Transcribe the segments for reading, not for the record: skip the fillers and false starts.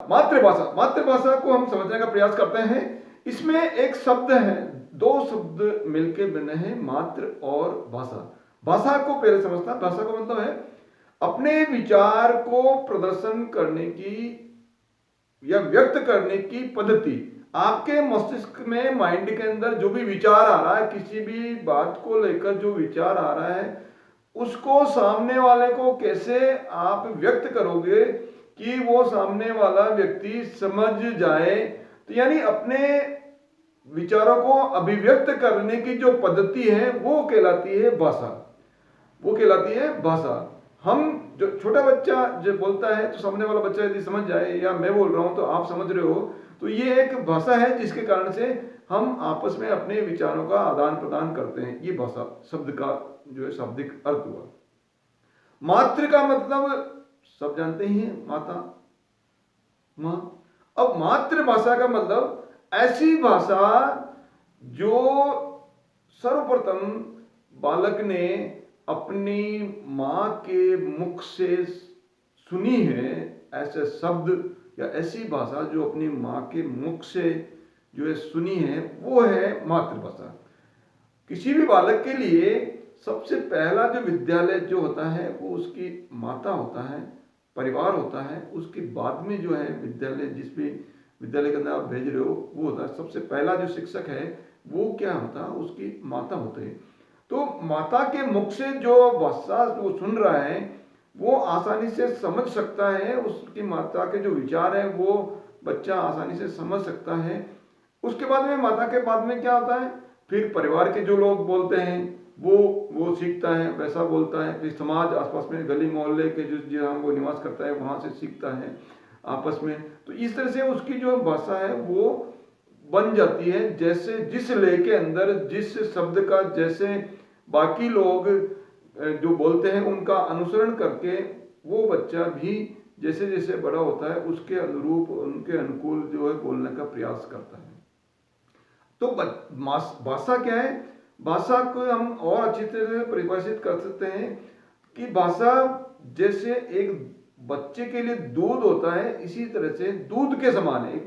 मातृभाषा, मातृभाषा को हम समझने का प्रयास करते हैं। इसमें एक शब्द है, दो शब्द मिलके बने हैं, मातृ और भाषा। भाषा को पहले समझता है। भाषा का मतलब है अपने विचार को प्रदर्शन करने की या व्यक्त करने की पद्धति। आपके मस्तिष्क में, माइंड के अंदर जो भी विचार आ रहा है, किसी भी बात को लेकर जो विचार आ रहा है, उसको सामने वाले को कैसे आप व्यक्त करोगे कि वो सामने वाला व्यक्ति समझ जाए। तो यानी अपने विचारों को अभिव्यक्त करने की जो पद्धति है वो कहलाती है भाषा, वो कहलाती है भाषा। हम जो छोटा बच्चा जो बोलता है तो सामने वाला बच्चा यदि समझ जाए, या मैं बोल रहा हूं तो आप समझ रहे हो, तो ये एक भाषा है जिसके कारण से हम आपस में अपने विचारों का आदान प्रदान करते हैं। ये भाषा शब्द का जो है शाब्दिक अर्थ हुआ। मातृ का मतलब सब जानते ही हैं, माता, मां। अब मातृभाषा का मतलब ऐसी भाषा जो सर्वप्रथम बालक ने अपनी मां के मुख से सुनी है, ऐसे शब्द या ऐसी भाषा जो अपनी मां के मुख से जो है सुनी है, वो है मातृभाषा। किसी भी बालक के लिए सबसे पहला जो विद्यालय जो होता है वो उसकी माता होता है, परिवार होता है। उसके बाद में जो है विद्यालय, जिस भी विद्यालय के अंदर आप भेज रहे हो वो होता है। सबसे पहला जो शिक्षक है वो क्या होता है, उसकी माता होते हैं। तो माता के मुख से जो भाषा वो सुन रहा है वो आसानी से समझ सकता है, उसकी माता के जो विचार है वो बच्चा आसानी से समझ सकता है। उसके बाद में, माता के बाद में क्या होता है, फिर परिवार के जो लोग बोलते हैं वो सीखता है, वैसा बोलता है। फिर समाज, आसपास में गली मोहल्ले के जो जहाँ वो निवास करता है वहाँ से सीखता है आपस में। तो इस तरह से उसकी जो भाषा है वो बन जाती है। जैसे जिस लय के अंदर जिस शब्द का जैसे बाकी लोग जो बोलते हैं उनका अनुसरण करके वो बच्चा भी जैसे जैसे बड़ा होता है उसके अनुरूप, उनके अनुकूल जो है बोलने का प्रयास करता है। तो भाषा क्या है? भाषा को हम और अच्छी तरह से परिभाषित कर सकते हैं कि भाषा जैसे एक बच्चे के लिए दूध होता है, इसी तरह से दूध के समान है।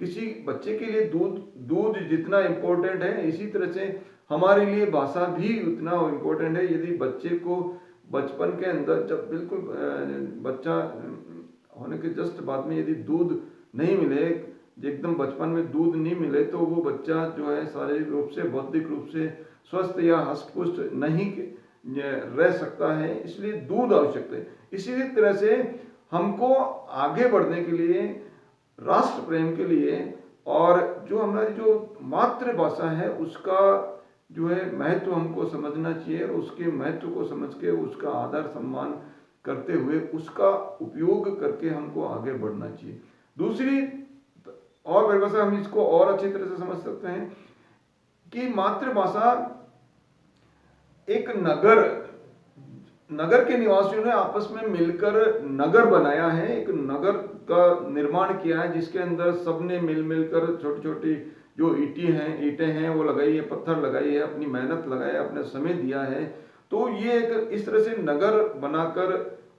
किसी बच्चे के लिए दूध जितना इंपॉर्टेंट है, इसी तरह से हमारे लिए भाषा भी उतना इंपॉर्टेंट है। यदि बच्चे को बचपन के अंदर, जब बिल्कुल बच्चा होने के जस्ट बाद में यदि दूध नहीं मिले, एकदम बचपन में दूध नहीं मिले, तो वो बच्चा जो है शारीरिक रूप से, बौद्धिक रूप से स्वस्थ या हष्टपुष्ट नहीं रह सकता है। इसलिए दूध आवश्यक है। इसी तरह से हमको आगे बढ़ने के लिए, राष्ट्र प्रेम के लिए, और जो हमारी जो मातृभाषा है उसका जो है महत्व हमको समझना चाहिए, और उसके महत्व को समझ के उसका आदर सम्मान करते हुए उसका उपयोग करके हमको आगे बढ़ना चाहिए। दूसरी और परिभाषा हम इसको और अच्छी तरह से समझ सकते हैं कि मातृभाषा एक नगर के निवासियों ने आपस में मिलकर नगर बनाया है, एक नगर का निर्माण किया है, जिसके अंदर सबने मिलकर छोटी छोटी जो ईंटें हैं वो लगाई है, पत्थर लगाई है, अपनी मेहनत लगाई है, अपने समय दिया है। तो ये एक इस तरह से नगर बनाकर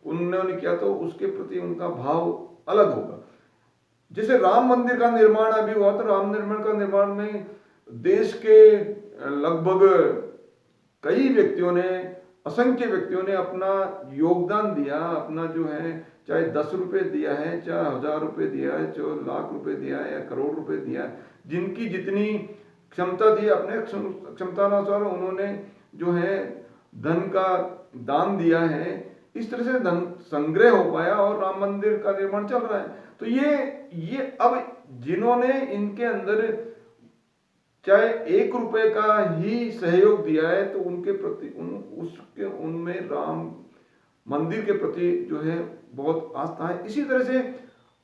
उन्होंने किया, तो उसके प्रति उनका भाव अलग होगा। जैसे राम मंदिर का निर्माण अभी हुआ, तो राम निर्माण का निर्माण में देश के लगभग कई व्यक्तियों ने, असंख्य व्यक्तियों ने अपना योगदान दिया। अपना जो है, चाहे 10 रुपए दिया है, चाहे 1000 रुपए दिया है, चाहे लाख रुपए दिया है या करोड़ रुपए दिया है, जिनकी जितनी क्षमता थी अपने क्षमतानुसार उन्होंने जो है धन का दान दिया है। इस तरह से धन संग्रह हो पाया और राम मंदिर का निर्माण चल रहा है। तो ये अब जिन्होंने इनके अंदर चाहे 1 रुपए का ही सहयोग दिया है, तो उनके प्रति उनमें राम मंदिर के प्रति जो है बहुत आस्था है। इसी तरह से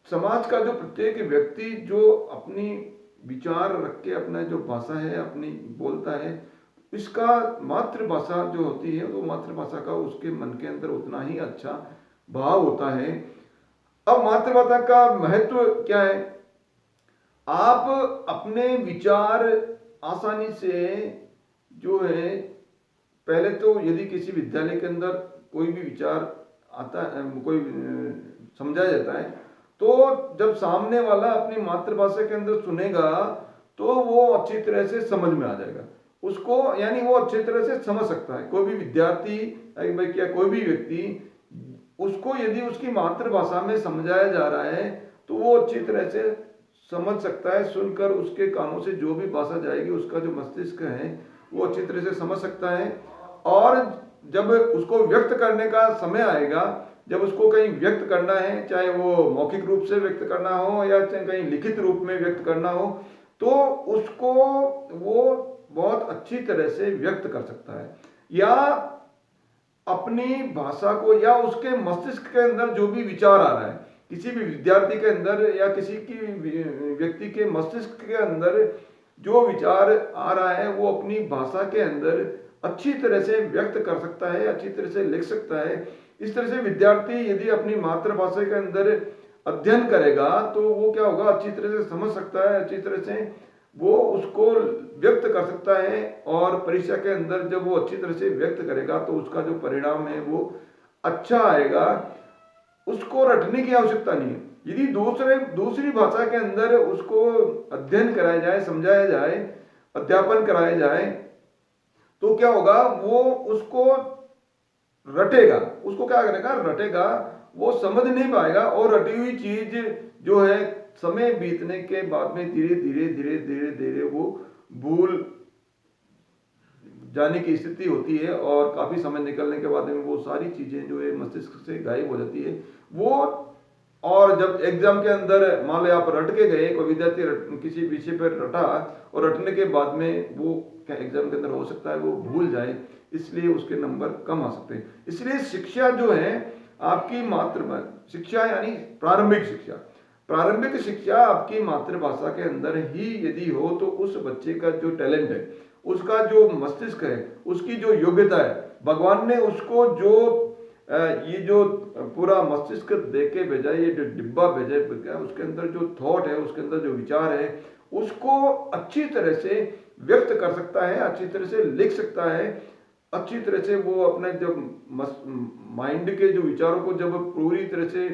समाज का जो प्रत्येक व्यक्ति जो अपनी विचार रख के अपना जो भाषा है अपनी बोलता है, इसका मातृभाषा जो होती है वो मातृभाषा का उसके मन के अंदर उतना ही अच्छा भाव होता है। अब मातृभाषा का महत्व क्या है? आप अपने विचार आसानी से जो है, पहले तो यदि किसी विद्यालय के अंदर कोई भी विचार आता है, कोई समझाया जाता है, तो जब सामने वाला अपनी मातृभाषा के अंदर सुनेगा तो वो अच्छी तरह से समझ में आ जाएगा उसको, यानी वो अच्छी तरह से समझ सकता है। कोई भी विद्यार्थी या कोई भी व्यक्ति, उसको यदि उसकी मातृभाषा में समझाया जा रहा है तो वो अच्छी तरह से समझ सकता है। सुनकर उसके कानों से जो भी भाषा जाएगी उसका जो मस्तिष्क है वो अच्छी तरह से समझ सकता है। और जब उसको व्यक्त करने का समय आएगा, जब उसको कहीं व्यक्त करना है, चाहे वो मौखिक रूप से व्यक्त करना हो या चाहे कहीं लिखित रूप में व्यक्त करना हो, तो उसको वो बहुत अच्छी तरह से व्यक्त कर सकता है। या अपनी भाषा को, या उसके मस्तिष्क के अंदर जो भी विचार आ रहा है, किसी भी विद्यार्थी के अंदर या किसी की व्यक्ति के मस्तिष्क के अंदर जो विचार आ रहा है वो अपनी भाषा के अंदर अच्छी तरह से व्यक्त कर सकता है, अच्छी तरह से लिख सकता है। इस तरह से विद्यार्थी यदि अपनी मातृभाषा के अंदर अध्ययन करेगा तो वो क्या होगा, अच्छी तरह से समझ सकता है, अच्छी तरह से वो उसको व्यक्त कर सकता है। और परीक्षा के अंदर जब वो अच्छी तरह से व्यक्त करेगा तो उसका जो परिणाम है वो अच्छा आएगा। उसको रटने की आवश्यकता नहीं है। यदि दूसरी भाषा के अंदर उसको अध्ययन कराया जाए, समझाया जाए, अध्यापन कराया जाए, तो क्या होगा, वो उसको रटेगा। उसको क्या करेगा, रटेगा। वो समझ नहीं पाएगा और रटी हुई चीज जो है समय बीतने के बाद में धीरे धीरे धीरे धीरे धीरे वो भूल जाने की स्थिति होती है और काफी समय निकलने के बाद में वो सारी चीजें जो है मस्तिष्क से गायब हो जाती है वो। और जब एग्जाम के अंदर मान लो आप रट के गए, कोई विद्यार्थी किसी विषय पर रटा और रटने के बाद में वो क्या एग्जाम के अंदर हो सकता है वो भूल जाए, इसलिए उसके नंबर कम आ सकते हैं। इसलिए शिक्षा जो है आपकी शिक्षा यानी प्रारंभिक शिक्षा, प्रारंभिक शिक्षा आपकी मातृभाषा के अंदर ही यदि हो तो उस बच्चे का जो टैलेंट है, उसका जो मस्तिष्क है, उसकी जो योग्यता है, भगवान ने उसको जो ये जो पूरा मस्तिष्क दे के भेजा, ये जो डिब्बा भेजा, उसके अंदर जो थॉट है, उसके अंदर जो विचार है, उसको अच्छी तरह से व्यक्त कर सकता है, अच्छी तरह से लिख सकता है, अच्छी तरह से वो अपने जब माइंड के जो विचारों को जब पूरी तरह से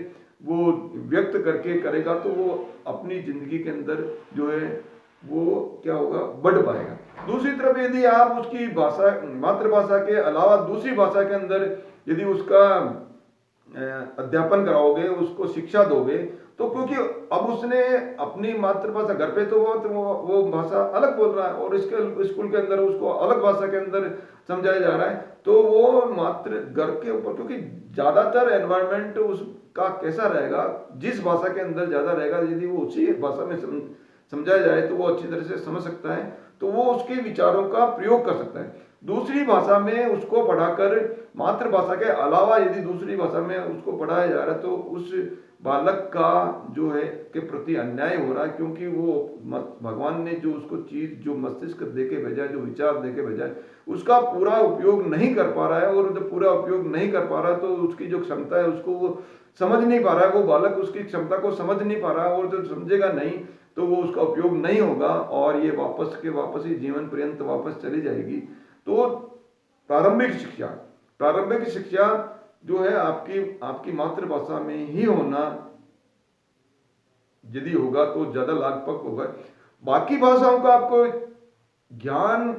वो व्यक्त करके करेगा तो वो अपनी जिंदगी के अंदर जो है वो क्या होगा, बढ़ पाएगा। दूसरी तरफ यदि आप उसकी भाषा, मातृभाषा के अलावा दूसरी भाषा के अंदर यदि उसका अध्यापन कराओगे, उसको शिक्षा दोगे, तो क्योंकि अब उसने अपनी मातृभाषा, घर पे तो वो भाषा अलग बोल रहा है और इसके स्कूल के अंदर उसको अलग भाषा के अंदर समझाया जा रहा है, तो वो मातृ घर के ऊपर, क्योंकि ज्यादातर एनवायरमेंट उसका कैसा रहेगा, जिस भाषा के अंदर ज्यादा रहेगा, यदि वो उसी भाषा में समझाया जाए तो वो अच्छी तरह से समझ सकता है, तो वो उसके विचारों का प्रयोग कर सकता है। दूसरी भाषा में उसको पढ़ाकर, मातृभाषा के अलावा यदि दूसरी भाषा में उसको पढ़ाया जा रहा है तो उस बालक का जो है के प्रति अन्याय हो रहा है, क्योंकि वो भगवान ने जो उसको चीज, जो मस्तिष्क देके भेजा है, जो विचार देके भेजा है, उसका पूरा उपयोग नहीं कर पा रहा है। और जब पूरा उपयोग नहीं कर पा रहा है तो उसकी जो क्षमता है उसको वो समझ नहीं पा रहा है, वो बालक उसकी क्षमता को समझ नहीं पा रहा है, और जब समझेगा नहीं तो वो उसका उपयोग नहीं होगा और ये वापस के वापस ही जीवन पर्यंत वापस चली जाएगी। तो प्रारंभिक शिक्षा, प्रारंभिक शिक्षा जो है आपकी आपकी मातृभाषा में ही होना यदि होगा तो ज्यादा लाभप्रद होगा। बाकी भाषाओं का आपको ज्ञान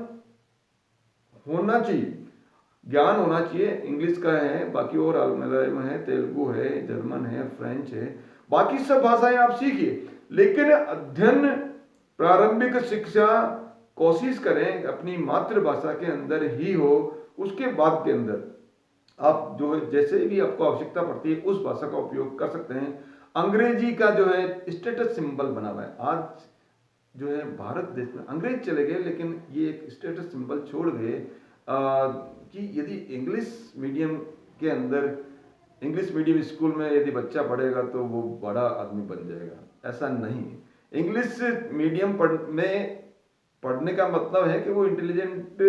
होना चाहिए, ज्ञान होना चाहिए। इंग्लिश का है, बाकी और मलयालम है, तेलुगु है, जर्मन है, फ्रेंच है, बाकी सब भाषाएं आप सीखिए, लेकिन अध्ययन, प्रारंभिक शिक्षा कोशिश करें अपनी मातृभाषा के अंदर ही हो। उसके बाद के अंदर आप जो है जैसे भी आपको आवश्यकता पड़ती है उस भाषा का उपयोग कर सकते हैं। अंग्रेजी का जो है स्टेटस सिंबल बना हुआ है आज जो है भारत देश में। अंग्रेज चले गए लेकिन ये एक स्टेटस सिंबल छोड़ गए कि यदि इंग्लिश मीडियम के अंदर, इंग्लिश मीडियम स्कूल में यदि बच्चा पढ़ेगा तो वो बड़ा आदमी बन जाएगा, ऐसा नहीं। इंग्लिश मीडियम में पढ़ने का मतलब है कि वो इंटेलिजेंट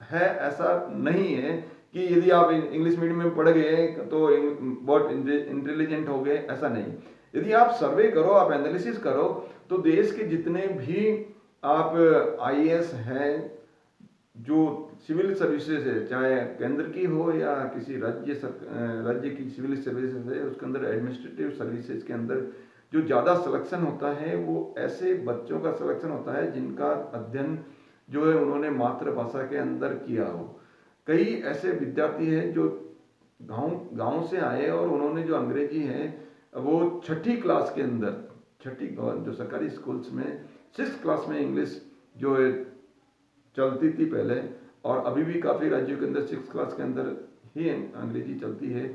है, ऐसा नहीं है कि यदि आप इंग्लिश मीडियम में पढ़ गए तो बहुत इंटेलिजेंट हो गए, ऐसा नहीं। यदि आप सर्वे करो, आप एनालिसिस करो, तो देश के जितने भी आप आईएएस हैं, जो सिविल सर्विसेज है, चाहे केंद्र की हो या किसी राज्य की सिविल सर्विसेज है, उसके अंदर एडमिनिस्ट्रेटिव सर्विसेज के अंदर जो ज़्यादा सिलेक्शन होता है वो ऐसे बच्चों का सिलेक्शन होता है जिनका अध्ययन जो है उन्होंने मातृभाषा के अंदर किया हो। कई ऐसे विद्यार्थी हैं जो गांव गांव से आए और उन्होंने जो अंग्रेजी है वो छठी क्लास के अंदर, छठी जो सरकारी स्कूल्स में 6th क्लास में इंग्लिश जो है चलती थी पहले, और अभी भी काफ़ी राज्यों के अंदर 6th क्लास के अंदर ही अंग्रेजी चलती है।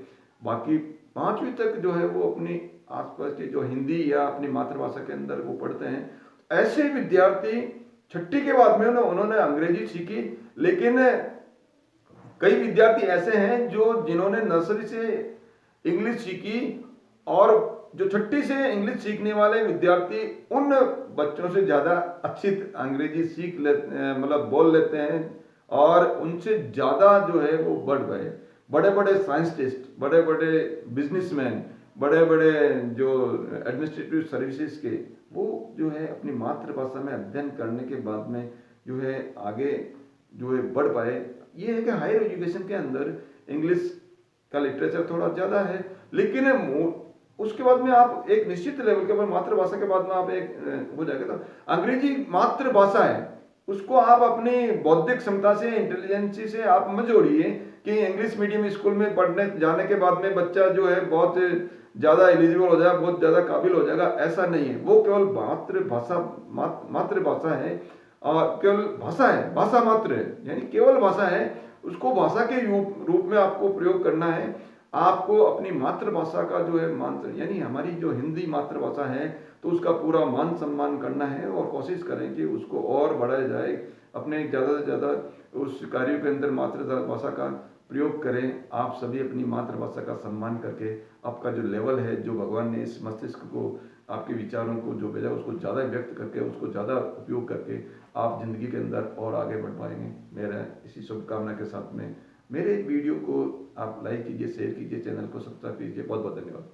बाकी 5वीं तक जो है वो अपनी आसपास की जो हिंदी या अपनी मातृभाषा के अंदर वो पढ़ते हैं। ऐसे विद्यार्थी छठी के बाद में उन्होंने अंग्रेजी सीखी, लेकिन कई विद्यार्थी ऐसे हैं जो जिन्होंने नर्सरी से इंग्लिश सीखी, और जो छठी से इंग्लिश सीखने वाले विद्यार्थी उन बच्चों से ज़्यादा अच्छी अंग्रेजी सीख ले मतलब बोल लेते हैं, और उनसे ज़्यादा जो है वो बढ़ गए। बड़े बड़े साइंटिस्ट, बड़े बड़े बिजनेसमैन, बड़े बड़े जो एडमिनिस्ट्रेटिव सर्विसेज के, वो जो है अपनी मातृभाषा में अध्ययन करने के बाद में जो है आगे जो है बढ़ पाए। ये है कि हायर एजुकेशन के अंदर इंग्लिश का लिटरेचर थोड़ा ज़्यादा है, लेकिन उसके बाद में आप एक निश्चित लेवल के ऊपर मातृभाषा के बाद में आप एक हो जाएगा, तो अंग्रेजी मातृभाषा है, उसको आप अपनी बौद्धिक क्षमता से, इंटेलिजेंसी से आप मत जोड़िए कि इंग्लिश मीडियम स्कूल में पढ़ने जाने के बाद में बच्चा जो है बहुत ज़्यादा एलिजिबल हो जाएगा, बहुत ज़्यादा काबिल हो जाएगा। ऐसा नहीं है। वो केवल मातृभाषा है, और केवल भाषा है, भाषा मात्र है, यानी केवल भाषा है। उसको भाषा के रूप में आपको प्रयोग करना है। आपको अपनी मातृभाषा का जो है मान, यानी हमारी जो हिंदी मातृभाषा है, तो उसका पूरा मान सम्मान करना है, और कोशिश करें कि उसको और बढ़ाया जाए। अपने ज़्यादा से ज़्यादा उस कार्यों के अंदर मातृभाषा का प्रयोग करें। आप सभी अपनी मातृभाषा का सम्मान करके आपका जो लेवल है, जो भगवान ने इस मस्तिष्क को, आपके विचारों को जो भेजा, उसको ज़्यादा व्यक्त करके, उसको ज़्यादा उपयोग करके आप ज़िंदगी के अंदर और आगे बढ़ पाएंगे। मेरा इसी शुभकामना के साथ में मेरे वीडियो को आप लाइक कीजिए, शेयर कीजिए, चैनल को सब्सक्राइब कीजिए। बहुत बहुत धन्यवाद।